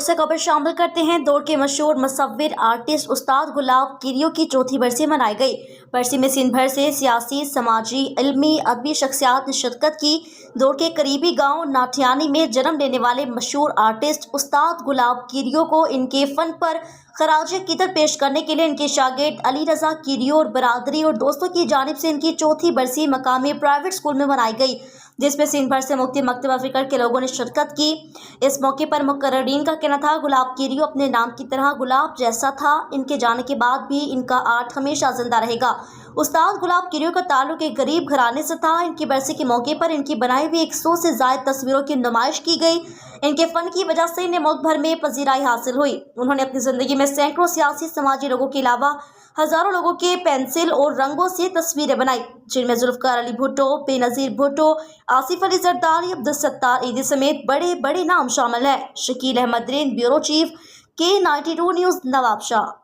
से खबर शामिल करते हैं। दौड़ के मशहूर मुसव्विर आर्टिस्ट उस्ताद गुलाब कीरियो की चौथी बरसी मनाई गई। बरसी में सिंध भर से सियासी, समाजी, इल्मी, अदबी शख्सियात ने शिरकत की। दौड़ के करीबी गांव नाठियानी में जन्म लेने वाले मशहूर आर्टिस्ट उस्ताद गुलाब कीरियो को इनके फन पर खराज अकीदत पेश करने के लिए इनके शागिर्द अली रजा कीरियो और बरादरी और दोस्तों की जानिब से इनकी चौथी बरसी मकामी प्राइवेट स्कूल में मनाई गई, जिसमें सिंध भर से मुख्तलिफ मकतब फ़िक्र के लोगों ने शिरकत की। इस मौके पर मुकर्ररीन का कहना था, गुलाब कीरियो अपने नाम की तरह गुलाब जैसा था। इनके जाने के बाद भी इनका आर्ट हमेशा जिंदा रहेगा। उस्ताद गुलाब कीरियो का ताल्लुक एक गरीब घराने से था। इनकी बरसी के मौके पर इनकी बनाई हुई 100 से ज़ायद तस्वीरों की नुमाइश की गई। इनके फ़न की वजह से इन्हें मुल्क भर में पजीराई हासिल हुई। उन्होंने अपनी ज़िंदगी में सैकड़ों सियासी, समाजी लोगों के अलावा हज़ारों लोगों के पेंसिल और रंगों से तस्वीरें बनाई, जिनमें जुल्फ़िकार अली भुट्टो, बेनज़ीर भुट्टो, आसिफ अली ज़रदारी, अब्दुल सत्तार ईदी समेत बड़े बड़े नाम शामिल हैं। Shakeel Ahmed Rain, bureau chief, K92 news, Nawabshah.